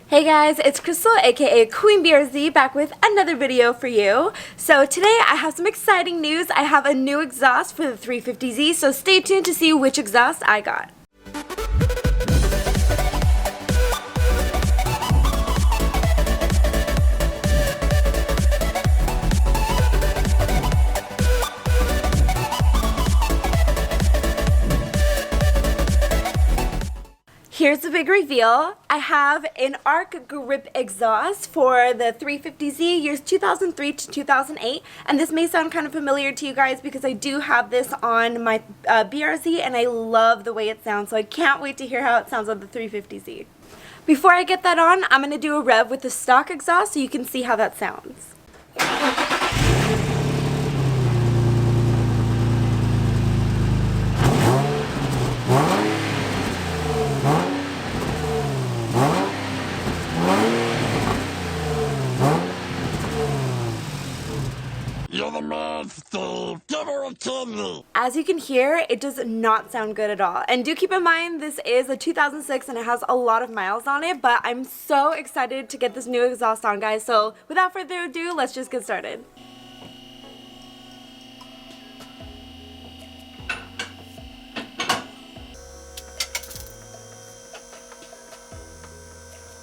Hey guys, it's Crystal aka Queen BRZ back with another video for you. So today I have some exciting news. I have a new exhaust for the 350Z, so stay tuned to see which exhaust I got. Here's the big reveal. I have an ARK Grip exhaust for the 350Z years 2003 to 2008, and this may sound kind of familiar to you guys because I do have this on my BRZ and I love the way it sounds, so I can't wait to hear how it sounds on the 350Z. Before I get that on, I'm going to do a rev with the stock exhaust so you can see how that sounds. You're the man, Steve. Give her a kidney. As you can hear, it does not sound good at all. And do keep in mind, this is a 2006 and it has a lot of miles on it, but I'm so excited to get this new exhaust on, guys. So without further ado, let's just get started.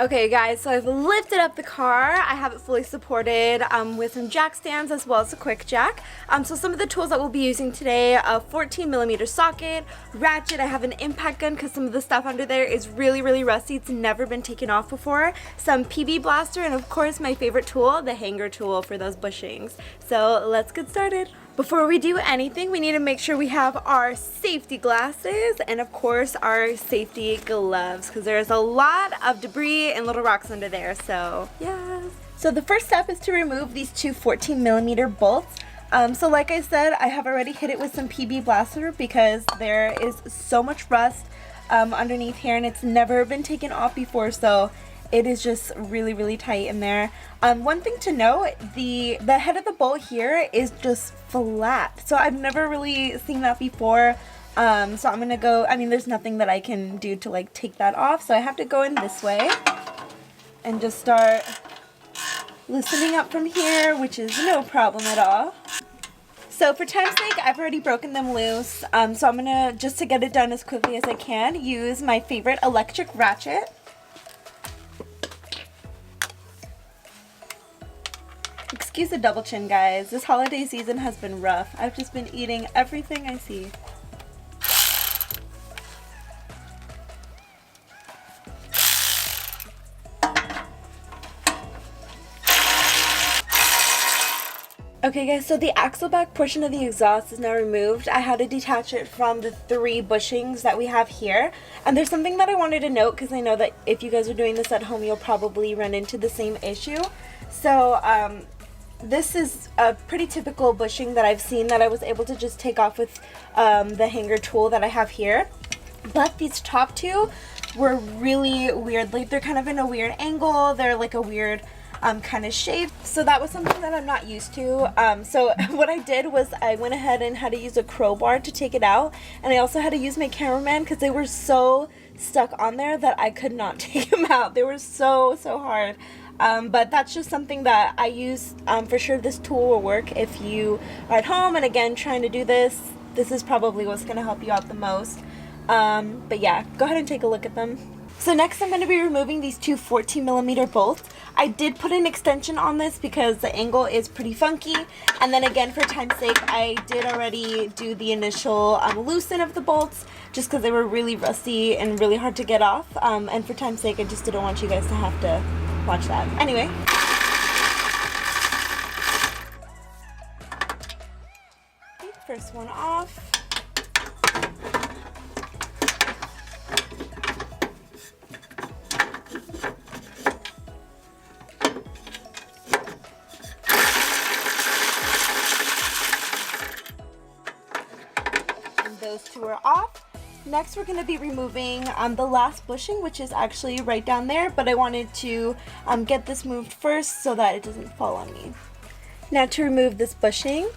Okay guys, so I've lifted up the car. I have it fully supported with some jack stands as well as a quick jack. So some of the tools that we'll be using today, a 14mm socket, ratchet, I have an impact gun because some of the stuff under there is really rusty. It's never been taken off before. Some PB blaster, and of course my favorite tool, the hanger tool for those bushings. So let's get started. Before we do anything, we need to make sure we have our safety glasses and of course our safety gloves because there's a lot of debris and little rocks under there, so yes. So the first step is to remove these two 14mm bolts. So like I said, I have already hit it with some PB blaster because there is so much rust underneath here and it's never been taken off before, so it is just really tight in there. One thing to note, the head of the bolt here is just flat. So I've never really seen that before. So I'm gonna go, there's nothing that I can do to like take that off. So I have to go in this way and just start loosening up from here, which is no problem at all. So for time's sake, I've already broken them loose. So I'm gonna, just to get it done as quickly as I can, use my favorite electric ratchet. Excuse the double chin, guys. This holiday season has been rough. I've just been eating everything I see. Okay guys, so the axle back portion of the exhaust is now removed. I had to detach it from the 3 bushings that we have here. And there's something that I wanted to note because I know that if you guys are doing this at home, you'll probably run into the same issue. So, this is a pretty typical bushing that I've seen that I was able to just take off with the hanger tool that I have here. But these top two were really weird. Like, they're kind of in a weird angle. They're like a weird kind of shape. So that was something that I'm not used to. So what I did was I went ahead and had to use a crowbar to take it out. And I also had to use my cameraman because they were so stuck on there that I could not take them out. They were so hard. But that's just something that I use. For sure this tool will work if you are at home and again trying to do this. This is probably what's going to help you out the most. But yeah, go ahead and take a look at them. So next I'm going to be removing these two 14mm bolts. I did put an extension on this because the angle is pretty funky. And then again, for time's sake, I did already do the initial loosen of the bolts just because they were really rusty and really hard to get off. And for time's sake, I just didn't want you guys to have to watch that. Anyway. Okay, first one off. And those two are off. Next we're going to be removing the last bushing, which is actually right down there, but I wanted to get this moved first so that it doesn't fall on me. Now to remove this bushing,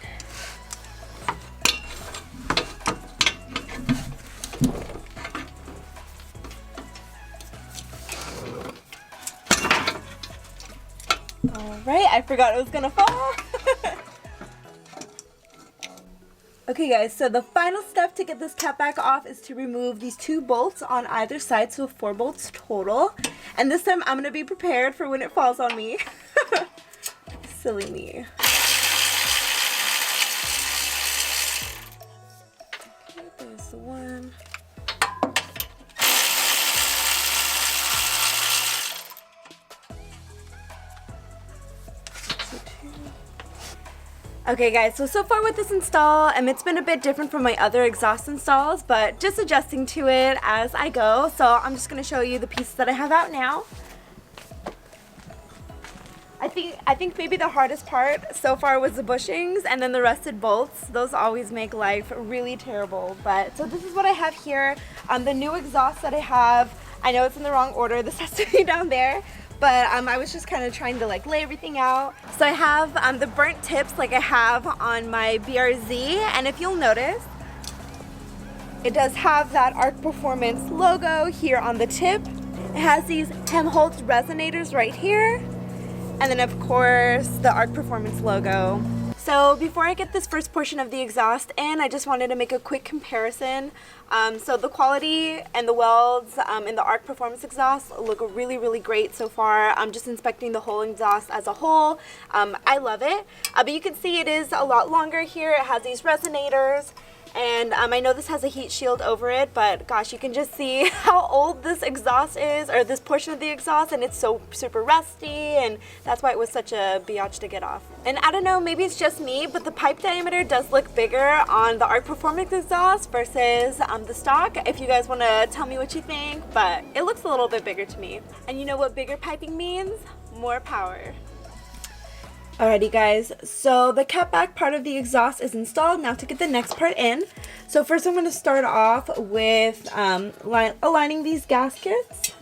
right, I forgot it was gonna fall. Okay guys, so the final step to get this catback off is to remove these 2 bolts on either side, so 4 bolts total. And this time I'm gonna be prepared for when it falls on me. Silly me. Okay, there's the one. Okay guys, so far with this install, it's been a bit different from my other exhaust installs, but just adjusting to it as I go. So I'm just going to show you the pieces that I have out now. I think maybe the hardest part so far was the bushings and then the rusted bolts. Those always make life really terrible. But so this is what I have here. The new exhaust that I have, I know it's in the wrong order. This has to be down there. But I was just kind of trying to like lay everything out. So I have the burnt tips like I have on my BRZ, and if you'll notice, it does have that ARK Performance logo here on the tip. It has these 10 Holtz resonators right here, and then of course the ARK Performance logo. So before I get this first portion of the exhaust in, I just wanted to make a quick comparison. So the quality and the welds in the ARK Performance exhaust look really, really great so far. I'm just inspecting the whole exhaust as a whole. I love it, but you can see it is a lot longer here. It has these resonators. And I know this has a heat shield over it, but gosh, you can just see how old this exhaust is, or this portion of the exhaust, and it's so super rusty, and that's why it was such a biatch to get off. And I don't know, maybe it's just me, but the pipe diameter does look bigger on the ARK Performance exhaust versus the stock, if you guys want to tell me what you think, but it looks a little bit bigger to me. And you know what bigger piping means? More power. Alrighty guys, so the catback part of the exhaust is installed. Now to get the next part in. So first I'm going to start off with aligning these gaskets.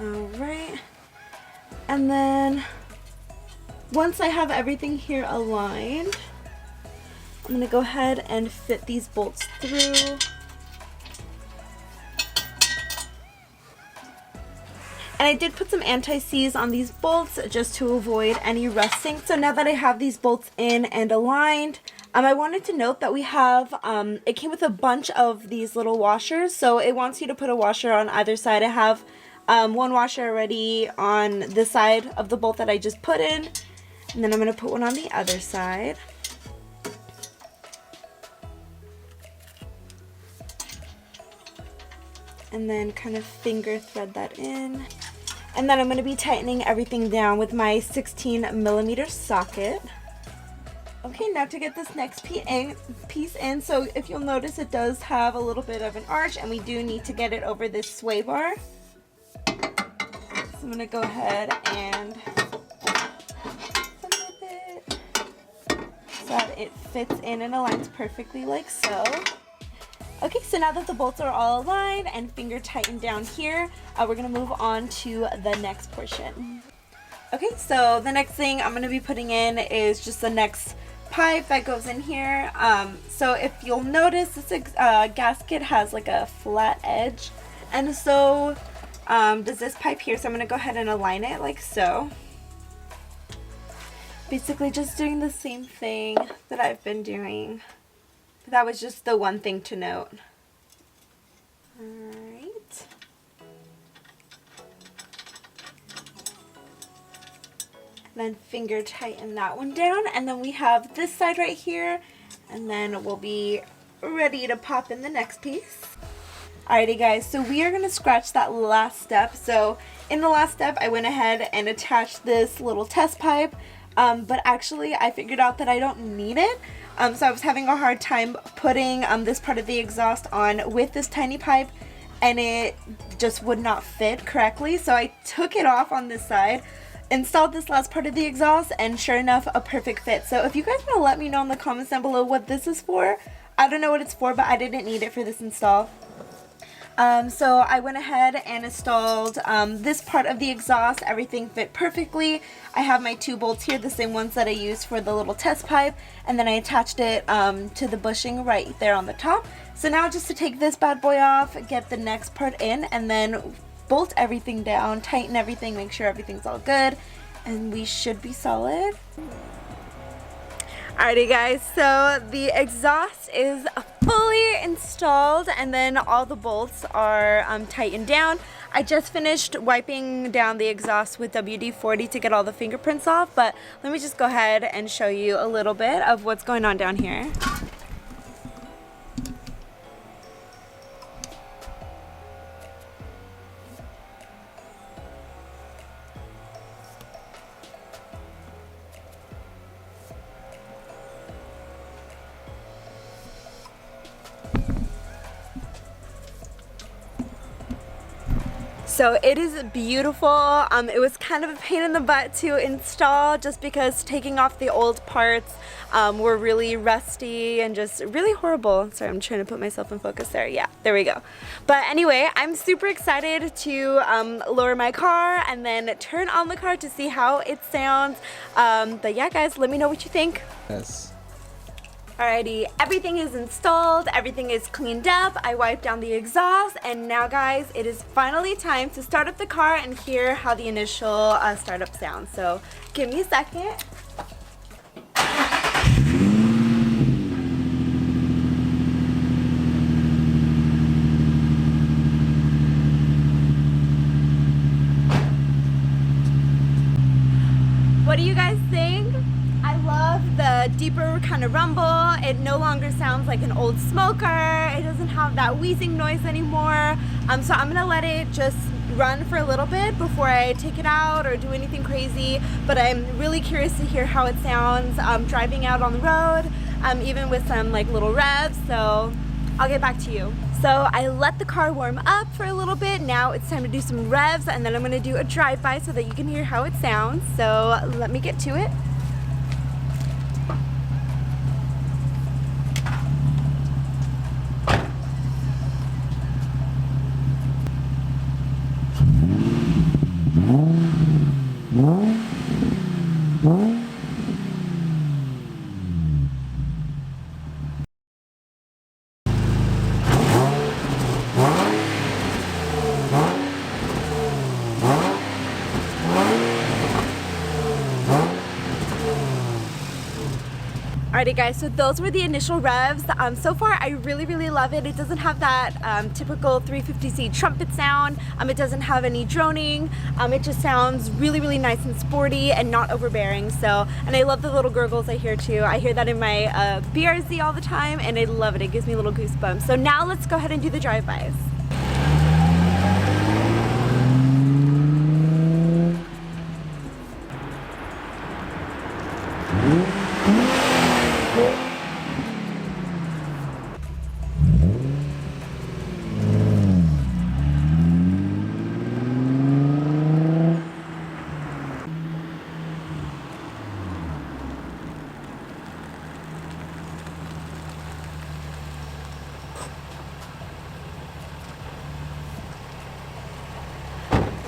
Alright, and then once I have everything here aligned, I'm going to go ahead and fit these bolts through. And I did put some anti-seize on these bolts just to avoid any rusting. So now that I have these bolts in and aligned, I wanted to note that we have, it came with a bunch of these little washers. So it wants you to put a washer on either side. I have one washer already on the side of the bolt that I just put in. And then I'm going to put one on the other side. And then kind of finger thread that in. And then I'm going to be tightening everything down with my 16mm socket. Okay, now to get this next piece in, so if you'll notice it does have a little bit of an arch, and we do need to get it over this sway bar. So I'm going to go ahead and flip it so that it fits in and aligns perfectly like so. Okay, so now that the bolts are all aligned and finger tightened down here, we're going to move on to the next portion. Okay, so the next thing I'm going to be putting in is just the next pipe that goes in here. So if you'll notice, this gasket has like a flat edge, and so does this pipe here. So I'm going to go ahead and align it like so. Basically just doing the same thing that I've been doing. That was just the one thing to note. Alright. Then finger tighten that one down, and then we have this side right here, and then we'll be ready to pop in the next piece. Alrighty guys, so we are going to scratch that last step. So in the last step I went ahead and attached this little test pipe, but actually I figured out that I don't need it. So I was having a hard time putting this part of the exhaust on with this tiny pipe, and it just would not fit correctly. So I took it off on this side, installed this last part of the exhaust, and sure enough, a perfect fit. So if you guys want to let me know in the comments down below what this is for, I don't know what it's for, but I didn't need it for this install. So I went ahead and installed this part of the exhaust. Everything fit perfectly. I have my 2 bolts here, the same ones that I used for the little test pipe, and then I attached it to the bushing right there on the top. So now just to take this bad boy off, get the next part in, and then bolt everything down, tighten everything, make sure everything's all good, and we should be solid. Alrighty guys, so the exhaust is fully installed and then all the bolts are tightened down. I just finished wiping down the exhaust with WD-40 to get all the fingerprints off, but let me just go ahead and show you a little bit of what's going on down here. So it is beautiful. It was kind of a pain in the butt to install just because taking off the old parts were really rusty and just really horrible. Sorry, I'm trying to put myself in focus there. Yeah, there we go. But anyway, I'm super excited to lower my car and then turn on the car to see how it sounds. But yeah, guys, let me know what you think. Yes. Alrighty, everything is installed, everything is cleaned up, I wiped down the exhaust, and now guys, it is finally time to start up the car and hear how the initial startup sounds. So, give me a second. What do you guys think? I love the deeper kind of rumble. It no longer sounds like an old smoker. It doesn't have that wheezing noise anymore. So I'm gonna let it just run for a little bit before I take it out or do anything crazy. But I'm really curious to hear how it sounds driving out on the road, even with some like little revs. So I'll get back to you. So I let the car warm up for a little bit. Now it's time to do some revs, and then I'm gonna do a drive-by so that you can hear how it sounds. So let me get to it. Alrighty guys, so those were the initial revs. So far I really love it. It doesn't have that typical 350Z trumpet sound. It doesn't have any droning. It just sounds really nice and sporty and not overbearing. So, and I love the little gurgles I hear too. I hear that in my BRZ all the time and I love it. It gives me little goosebumps. So now let's go ahead and do the drive-bys.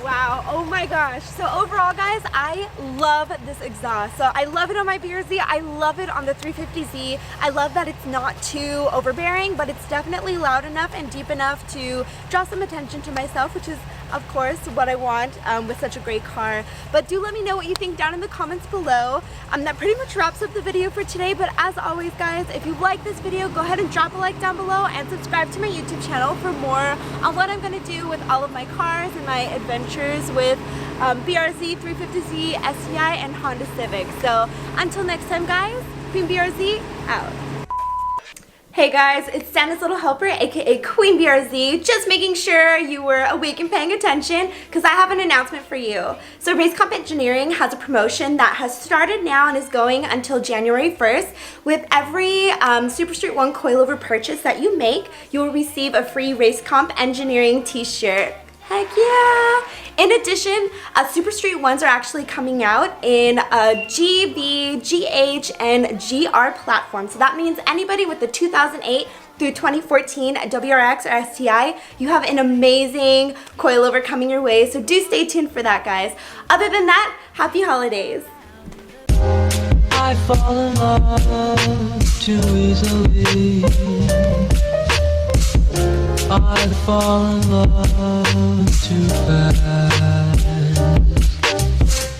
Wow, oh my gosh. So overall guys, I love this exhaust. So I love it on my BRZ, I love it on the 350Z. I love that it's not too overbearing, but it's definitely loud enough and deep enough to draw some attention to myself, which is of course what I want with such a great car. But do let me know what you think down in the comments below. That pretty much wraps up the video for today, but as always guys, if you like this video, go ahead and drop a like down below and subscribe to my YouTube channel for more on what I'm going to do with all of my cars and my adventures with BRZ, 350Z, STI, and Honda Civic. So until next time guys, Queen BRZ out. Hey guys, it's Santa's little helper, aka Queen BRZ, just making sure you were awake and paying attention because I have an announcement for you. So Racecomp Engineering has a promotion that has started now and is going until January 1st. With every Super Street 1 coilover purchase that you make, you will receive a free Racecomp Engineering t-shirt. Heck yeah! In addition, Super Street 1s are actually coming out in a GB, GH, and GR platform. So that means anybody with the 2008 through 2014 WRX or STI, you have an amazing coilover coming your way, so do stay tuned for that, guys. Other than that, happy holidays. I fall in love too easily. I fall in love too fast.